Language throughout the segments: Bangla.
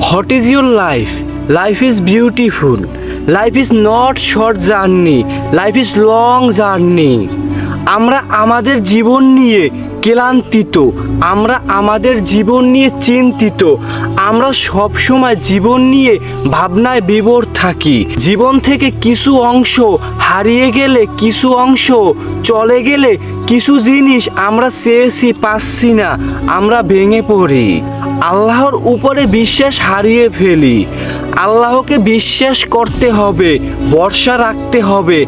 What is your life? Life is beautiful. Life is not short journey. Life is long journey. আমরা আমাদের জীবন নিয়ে ক্লান্তিত, আমরা আমাদের জীবন নিয়ে চিন্তিত, আমরা সব সময় জীবন নিয়ে ভাবনায় বিভোর থাকি। জীবন থেকে কিছু অংশ হারিয়ে গেলে, কিছু অংশ চলে গেলে, কিছু জিনিস আমরা চেয়েছি পাচ্ছি না, আমরা ভেঙে পড়ি, আল্লাহর উপরে বিশ্বাস হারিয়ে ফেলি। আল্লাহকে বিশ্বাস করতে হবে, ভরসা রাখতে হবে।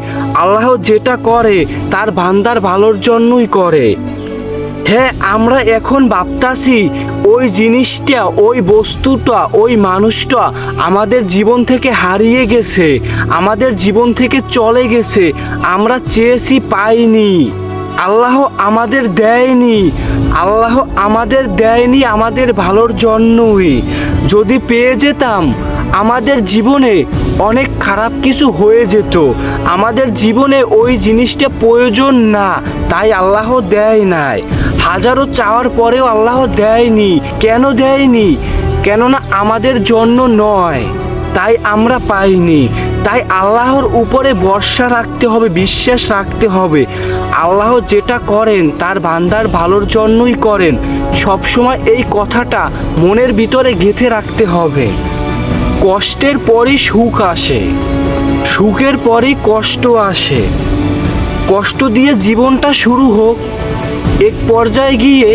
আল্লাহ যেটা করে তার বান্দার ভালোর জন্যই করে। হ্যাঁ, আমরা এখন ভাবতাছি ওই জিনিসটা, ওই বস্তুটা, ওই মানুষটা আমাদের জীবন থেকে হারিয়ে গেছে, আমাদের জীবন থেকে চলে গেছে, আমরা চেয়েছি পাইনি, আল্লাহ আমাদের দেয়নি, আল্লাহ আমাদের দেয়নি আমাদের ভালোর জন্যই। যদি পেয়ে যেতাম আমাদের জীবনে অনেক খারাপ কিছু হয়ে যেত, আমাদের জীবনে ওই জিনিসটা প্রয়োজন না, তাই আল্লাহ দেয় নাই। হাজারো চাওয়ার পরেও আল্লাহ দেয়নি। কেন দেয়নি? কেননা আমাদের জন্য নয়, তাই আমরা পাইনি। তাই আল্লাহর উপরে ভরসা রাখতে হবে, বিশ্বাস রাখতে হবে। আল্লাহ যেটা করেন তার বান্দার ভালোর জন্যই করেন। সবসময় এই কথাটা মনের ভিতরে গেঁথে রাখতে হবে। কষ্টের পরই সুখ আসে, সুখের পরই কষ্ট আসে। কষ্ট দিয়ে জীবনটা শুরু হোক, এক পর্যায়ে গিয়ে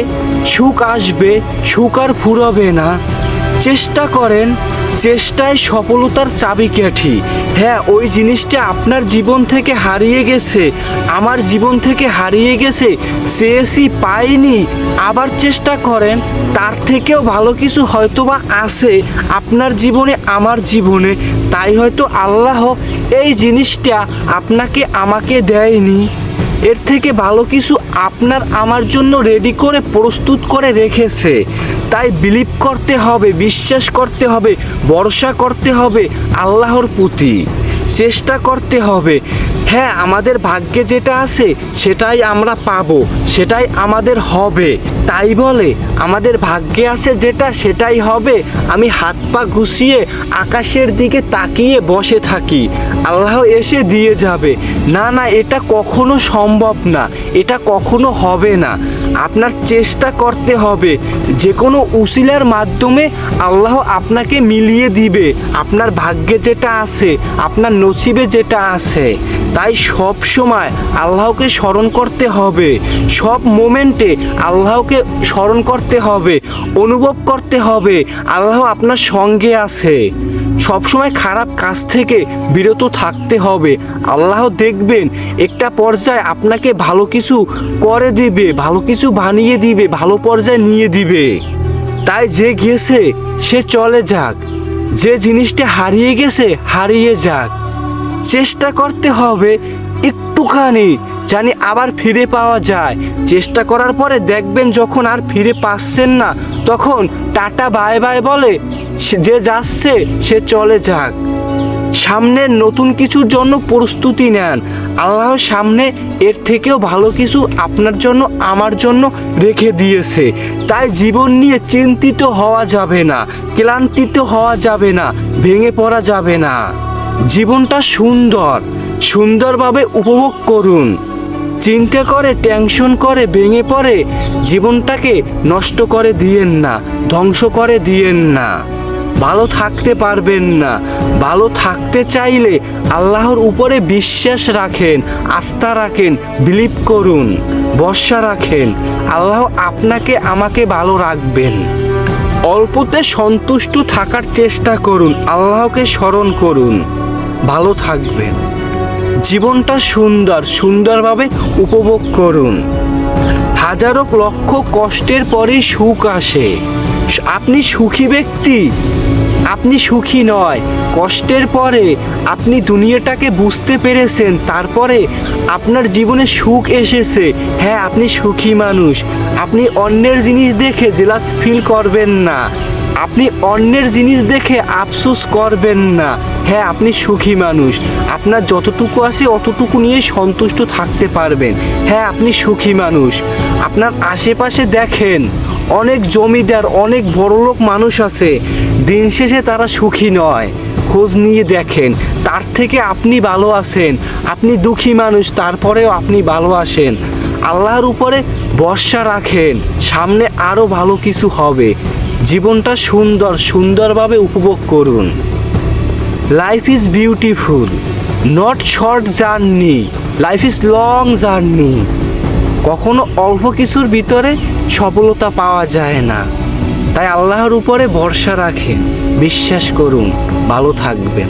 সুখ আসবে, সুখ আর ফুরাবে না। চেষ্টা করেন, চেষ্টায় সফলতার চাবিকাঠি। হ্যাঁ, ওই জিনিসটা আপনার জীবন থেকে হারিয়ে গেছে, আমার জীবন থেকে হারিয়ে গেছে, চেয়েছি পাইনি, আবার চেষ্টা করেন, তার থেকেও ভালো কিছু হয়তোবা আছে আপনার জীবনে, আমার জীবনে। তাই হয়তো আল্লাহ এই জিনিসটা আপনাকে আমাকে দেয়নি, এর থেকে ভালো কিছু আপনার আমার জন্য রেডি করে প্রস্তুত করে রেখেছে। তাই বিলিভ করতে হবে, বিশ্বাস করতে হবে, ভরসা করতে হবে আল্লাহর প্রতি, চেষ্টা করতে হবে। হ্যাঁ, আমাদের ভাগ্যে যেটা আছে সেটাই আমরা পাবো, সেটাই আমাদের হবে। তাই বলে আমাদের ভাগ্যে আছে যেটা সেটাই হবে, আমি হাত পা ঘুষিয়ে আকাশের দিকে তাকিয়ে বসে থাকি, আল্লাহ এসে দিয়ে যাবে। না না, এটা কখনো সম্ভব না, এটা কখনো হবে না। আপনার চেষ্টা করতে হবে, যে কোনো উসিলার মাধ্যমে আল্লাহ আপনাকে মিলিয়ে দিবে আপনার ভাগ্যে যেটা আছে, আপনার নসিবে যেটা আছে। তাই সব সময় আল্লাহকে স্মরণ করতে হবে, সব মোমেন্টে আল্লাহকে স্মরণ করতে হবে, অনুভব করতে হবে আল্লাহ আপনার সঙ্গে আছে। সবসময় খারাপ কাজ থেকে বিরত থাকতে হবে। আল্লাহ দেখবেন একটা পর্যায়ে আপনাকে ভালো কিছু করে দিবে, ভালো কিছু বানিয়ে দিবে, ভালো পর্যায়ে নিয়ে দিবে। তাই যে গেছে সে চলে যাক, যে জিনিসটা হারিয়ে গেছে হারিয়ে যাক। চেষ্টা করতে হবে একটুখানি, জানি আবার ফিরে পাওয়া যায়। চেষ্টা করার পরে দেখবেন যখন আর ফিরে পাচ্ছেন না, তখন টাটা বাই বাই বলে যে যাচ্ছে সে চলে যাক। সামনের নতুন কিছুর জন্য প্রস্তুতি নেন, আল্লাহ সামনে এর থেকেও ভালো কিছু আপনার জন্য আমার জন্য রেখে দিয়েছে। তাই জীবন নিয়ে চিন্তিত হওয়া যাবে না, ক্লান্তিত হওয়া যাবে না, ভেঙে পড়া যাবে না। জীবনটা সুন্দর, সুন্দরভাবে উপভোগ করুন। চিন্তা করে, টেনশন করে, ভেঙে পড়ে জীবনটাকে নষ্ট করে দিয়েন না, ধ্বংস করে দিয়েন না। ভালো থাকতে পারবেন না। ভালো থাকতে চাইলে আল্লাহর উপরে বিশ্বাস রাখেন, আস্থা রাখেন, বিলিভ করুন, ভরসা রাখেন। আল্লাহ আপনাকে আমাকে ভালো রাখবেন। অল্পতে সন্তুষ্ট থাকার চেষ্টা করুন, আল্লাহকে স্মরণ করুন, ভালো থাকবেন। জীবনটা সুন্দর, সুন্দরভাবে উপভোগ করুন। হাজারো লক্ষ কষ্টের পরেই সুখ আসে। আপনি সুখী ব্যক্তি, আপনি সুখী নয়। কষ্টের পরে আপনি দুনিয়াটাকে বুঝতে পেরেছেন, তারপরে আপনার জীবনে সুখ এসেছে। হ্যাঁ, আপনি সুখী মানুষ। আপনি অন্যের জিনিস দেখে জেলাস ফিল করবেন না, আপনি অন্যের জিনিস দেখে আফসোস করবেন না। হ্যাঁ, আপনি সুখী মানুষ। আপনার যতটুকু আছে অতটুকু নিয়ে সন্তুষ্ট থাকতে পারবেন। হ্যাঁ, আপনি সুখী মানুষ। আপনার আশেপাশে দেখেন অনেক জমিদার, অনেক বড়লোক মানুষ আছে দিন শেষে তারা সুখী নয়। খোঁজ নিয়ে দেখেন, তার থেকে আপনি ভালো আছেন। আপনি দুঃখী মানুষ, তারপরেও আপনি ভালো আছেন। আল্লাহর উপরে ভরসা রাখেন, সামনে আরও ভালো কিছু হবে। জীবনটা সুন্দরভাবে উপভোগ করুন। Life is beautiful, not short journey, life is long journey. কখনো অল্প কিছুর ভিতরে সফলতা পাওয়া যায় না। তাই আল্লাহর উপরে ভরসা রাখেন, বিশ্বাস করুন, ভালো থাকবেন।